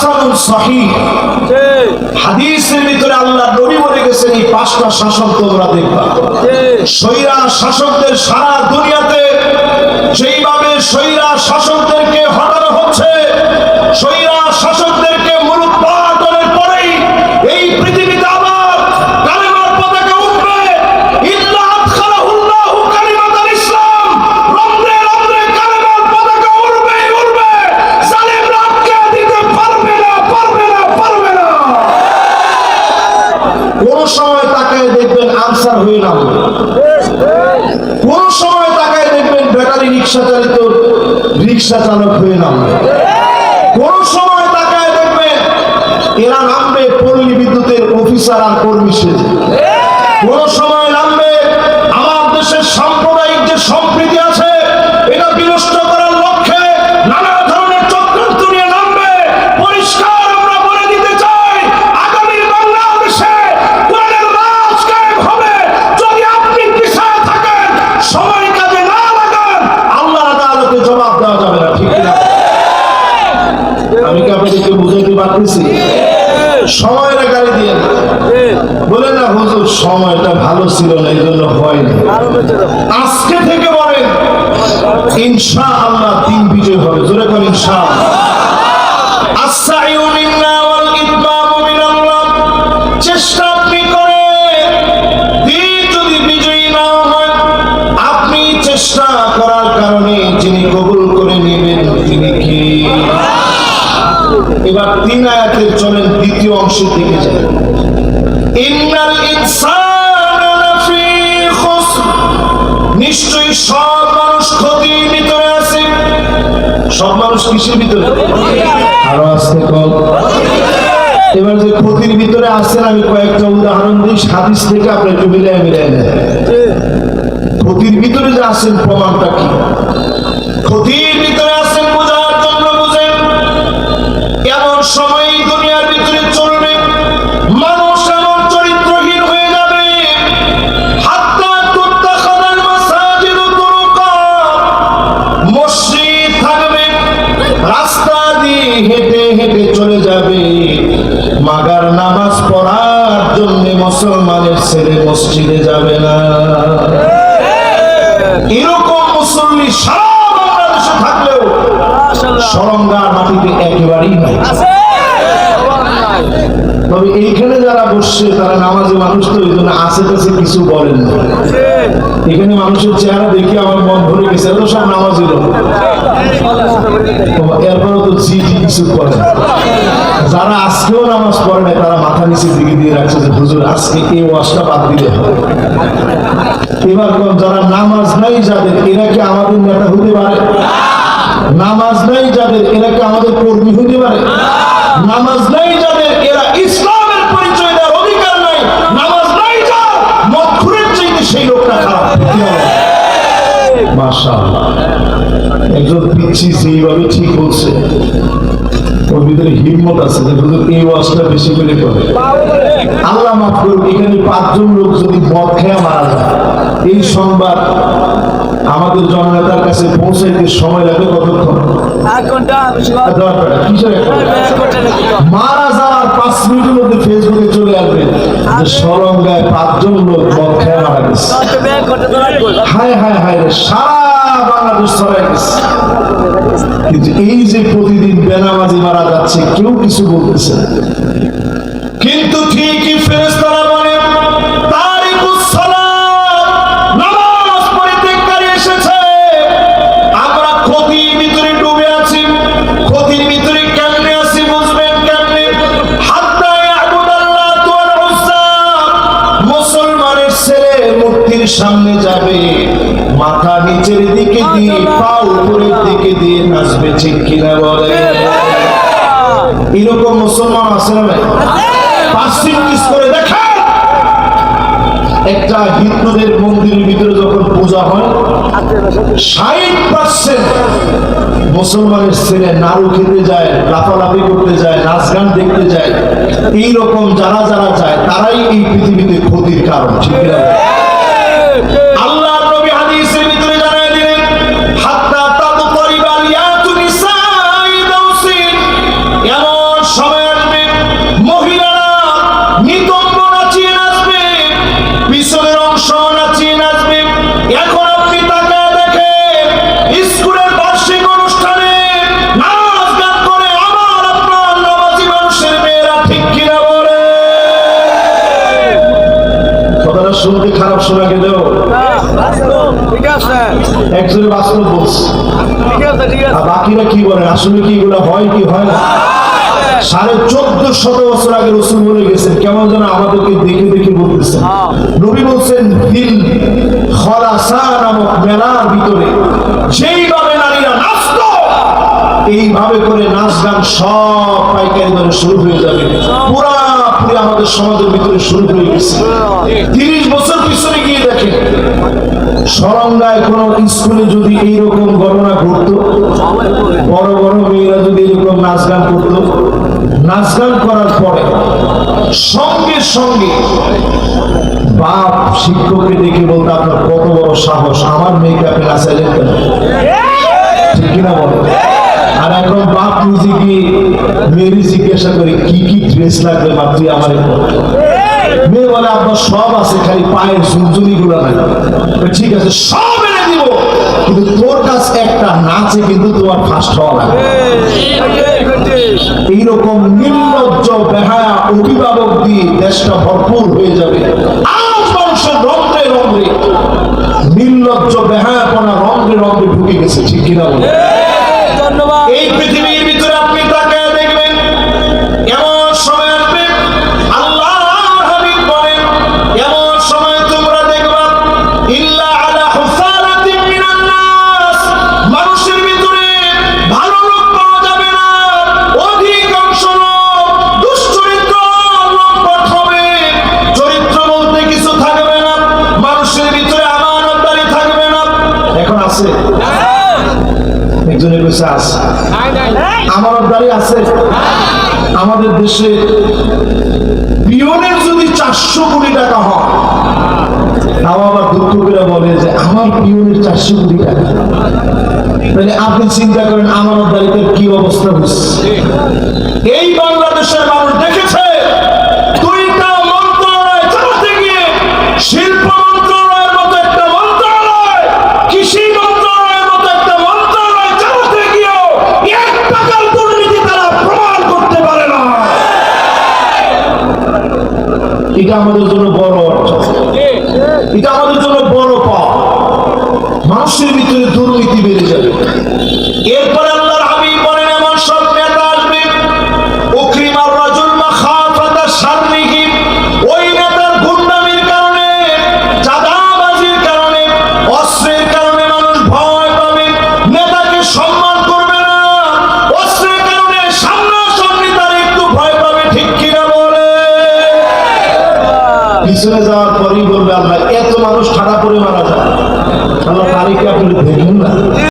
হাসানুন সহিহ। হাদিসের ভিতরে আল্লাহ নবী বলে গেছেন এই পাঁচটা শাসক তোমরা দেখবা। স্বৈরা শাসকদের সারা দুনিয়াতে যেইভাবে স্বৈরা শাসকদেরকে হটানো হচ্ছে, স্বৈরা শাসকদেরকে মূলোৎপাটনের পরেই এই পৃথিবীতে আবার কালেমার পতাকা উঠবে। ইল্লা আদখালাহুল্লাহু কালিমাতাল ইসলাম, রন্ধ্রে রন্ধ্রে কালেমার পতাকা উঠবে উঠবে। জালেমরা আটকে দিতে পারবে না, পারবে না, পারবে না। কোন সময় তাকায় দেখবেন আনসার হয়ে নামবে, কোন সময় তাকায় দেখবেন ব্যাটারি রিক্সা চালিত রিক্সা চালক হয়ে নামবে, কোন সময় তাকায় দেখবেন এরা নামবে পল্লী বিদ্যুতের অফিসার আর কর্মী সেজে, কোন সময় নামবে আমার দেশের সাম্প্রদায়িক যে সম্প্রীতি আছে এটা বিনষ্ট করার লক্ষ্যে নানা ধরনের চক্রান্ত নিয়ে নামবে। পরিষ্কার আমরা বলে দিতে চাই, আগামী বাংলাদেশে কোরআনের রাজ কায়েম হবে যদি আপনি পিছায় থাকেন, সময় কাজে না লাগান, আল্লাহর আদালতে জবাব দেওয়া যাবে না। ঠিক না? আমি কি আপনাদেরকে বুঝাইতে পারতেছি? সময়টা গাড়ি দিয়ে বলে না হুজুর সময়টা ভালো ছিল না এই জন্য হয়নি। আজকে থেকে বলেন ইনশাআল্লাহ দিন বিজয় হবে। জোরে করেন ইনশাআল্লাহ। আস-সাইউ মিন্না ওয়াল ইতমামু মিনাল্লাহ। চেষ্টা আপনি করে দিন যদি বিজয়ী না হয়, আপনি চেষ্টা করার কারণে যিনি কবুল করে নেবেন তিনি কি? এবার 3 আয়াতের চলেন দ্বিতীয় অংশের দিকে যাই। ইন্নাল ইনসানা লাফি খুসর, নিশ্চয়ই সব মানুষ ক্ষতির ভিতরে আছে। সব মানুষ কিসের ভিতরে? আরো আসতে কল। এবার যে ক্ষতির ভিতরে আছেন আমি কয়েকটা উদাহরণ দিই হাদিস থেকে, আপনি একটু মিলাই মিলাই নেন। ক্ষতির ভিতরে যে আছেন প্রমাণটা কি? ক্ষতির ভিতরে আছেন বোঝার জন্য বুঝেন, এমন সময় দুনিয়ার ভিতরে চলবে মানুষ এমন চরিত্রহীন হয়ে যাবে, হাত্তা তুত্তাখাদাল মাসাজিদু তুরুকা, মসজিদ থাকবে, রাস্তা দিয়ে হেঁটে হেঁটে চলে যাবে, মাগার নামাজ পড়ার জন্য মুসলমানের ছেলে মসজিদে যাবে না। এরকম মুসল্লি সারা বাংলাদেশে থাকলেও সরঙ্গার মাটিতে একেবারেই নাই। তবে এইখানে যারা বসছে তারা নামাজি মানুষ, তো এই জন্য আশেপাশে কিছু বলেন না। এখানে মানুষের চেহারা দেখে আমার মন ভরে গেছে, এরা সব নামাজি লোক, এরপরও তো কিছু করে। যারা আজকেও নামাজ পড়ে না তারা মাথা নিচে দিকে দিয়ে রাখছে যে হুজুর আজকে এই ওয়াজটা বাদ দিলে হবে। এবার যারা নামাজ নাই যাদের, এরা কি আমাদের নেতা হতে পারে? নামাজ নাই যাদের, এরা কি আমাদের কর্মী হতে পারে? নামাজ নাই যাদের, এরা ইসলামের পরিচয় দেওয়ার অধিকার নাই। নামাজ নাই যার, মদখুরের চাইতে সেই লোকটা খারাপ। মাশাআল্লাহ, একজন পিচ্ছি সেইভাবে ঠিক বলছে, ওর ভিতরে হিম্মত আছে যে হুজুর এই ওয়াজটা বেশি করে করে। আল্লাহ মাফ করুন, এখানে 5 জন লোক যদি মদ খেয়ে মারা যায়, এই সংবাদ আমাদের জননেতার কাছে পৌঁছাইতে সময় লাগে কতক্ষণ? মারা যাওয়ার 5 মিনিটের মধ্যে ফেসবুকে চলে আসবে যে সরঙ্গায় 5 জন লোক মদ খেয়ে মারা গেছে। হায় হায় হায়, সারা বাংলাদেশ ছড়াই গেছে। কিন্তু এই যে প্রতিদিন বেনামাজি মারা যাচ্ছে কেউ কিছু বলতেছে না। কিন্তু ঠিকই ফেরেশতারা বলে তারিকুস সালাত, নামাজ পরিত্যাগকারী এসেছে। আমরা ক্ষতির ভিতরে ডুবে আছি। ক্ষতির ভিতরে কেমনে আছি বুঝবেন কেমনে? হাত্তা ইয়াবুদাল্লাহ ওয়াল উজ্জা, মুসলমানের ছেলে মূর্তির সামনে যাবে, মাথা নিচের দিকে দিয়ে পা উপরের দিকে দিয়ে নাচবে। ঠিক কিনা বলে? এরকম মুসলমান আছে না ভাই? পার্সেন্টেজ করে দেখেন, একটা হিন্দুদের মন্দিরের ভিতরে যখন পূজা হয় 60% মুসলমানের ছেলে নাড়ু খেতে যায়, লাফালাফি করতে যায়, নাচ গান দেখতে যায়। এইরকম যারা যারা যায় তারাই এই পৃথিবীতে ক্ষতির কারণ। ঠিক না? আল্লাহ নবী হাদিসের ভিতরে জানায় দিলেন হাত্তা তাতরিবাল ইয়াতুনিসাই দাউসিন, এমন বাকিরা কি বলে, আসলে কি এগুলো হয় কি হয় না? 1450 বছর আগে রাসূল বলে গেছেন, কেমন যেন আমাদেরকে দেখে দেখে বলতেছেন। নবী বলছেন দিল খরাসা নামক মেলার ভিতরে যেইভাবে নারীরা নাচতো, এইভাবে করে নাচ গান সব পাইকারি দরে শুরু হয়ে যাবে, পুরাপুরি আমাদের সমাজের ভিতরে শুরু হয়ে গেছে। 30 বছর পিছনে গিয়ে দেখেন, সরঙ্গায় কোন স্কুলে যদি এইরকম ঘটনা ঘটতো, বড় বড় মেয়েরা যদি এরকম নাচ গান করতো, নাচ গান করার পরে সঙ্গে সঙ্গে বাপ শিক্ষককে দেখে বলতো, আপনার কত বড় সাহস, আমার মেয়েকে আপনি নাচাইলেন কেন? ঠিক কিনা বলে? আর এখন বাপ নিজে গিয়ে মেয়েরই জিজ্ঞাসা করে কি কি ড্রেস লাগবে বাপ, তুই আমার মেয়ে বলে আপনার সব আছে, খালি পায়ের ঝুনঝুনি গুলো নাই। ঠিক আছে, সব এনে দিব, কিন্তু তোর কাছে একটা নাচে কিন্তু তোমার ফার্স্ট হওয়া লাগবে। এইরকম নির্লজ্জ বেহায়া অভিভাবক দিয়ে দেশটা ভরপুর হয়ে যাবে। আজ মানুষের রন্ধ্রে রন্ধ্রে নির্লজ্জ বেহায়াপনা রন্ধ্রে রন্ধ্রে ঢুকে গেছে। ঠিক কিনা বলে? এই পৃথিবীর ভিতরে আপনি তাকায় দেখবেন, এমন সময় আসবে, আল্লাহর হাবিব বলেন, এমন সময় তোমরা দেখবা ইল্লা আলা হুসারাতিন মিনান নাস, মানুষের ভিতরে ভালো লোক পাওয়া যাবে না, অধিকাংশ লোক দুশ্চরিত্র লোকপাট হবে, চরিত্র বলতে কিছু থাকবে না, মানুষের ভিতরে আমানতদারি থাকবে না। এখন আছে একজনের কাছে আছে আমানতদারি আছে। আমাদের দেশে পিয়নের যদি 400 কোটি টাকা হয়, তাও আবার দুঃখ করে বলে যে আমার পিয়নের 400 কোটি টাকা। তাহলে আপনি চিন্তা করেন আমানতদারিতে কি অবস্থা হচ্ছে। এই বাংলাদেশের মানুষ দেখেছে 2টা মন্ত্রণালয় চালাতে গিয়ে, শিল্প মন্ত্রণালয়ের মতো একটা মন্ত্রণালয়, কৃষি মন্ত্রণালয়ের মতো একটা মন্ত্রণালয় চালাতে গিয়েও 1 টাকার দুর্নীতি তারা প্রমাণ করতে পারে না। এটা আমাদের জন্য বড় অর্জন, এটা আমাদের জন্য বড় পাওয়া। মানুষের ভিতরে দুর্নীতি বেড়ে যাবে। এরপরে আল্লাহর হাবিব বলেন, এমন সব নেতা আসবে, উকরিমার রাজুল মাখাফাতা শাররিহি, ওই নেতার গুন্ডামির কারণে, চাঁদাবাজির কারণে, অস্ত্রের কারণে মানুষ ভয় পাবে, নেতাকে সম্মান করবে না, অস্ত্রের কারণে সামনাসামনি তার একটু ভয় পাবে। ঠিক কিনা বলে? পিছনে যাওয়ার পরেই বলবে, আল্লাহ এত মানুষ ঠাড়া পরে মারা যায়, আল্লাহ তারিখে আপনি দেখেন না।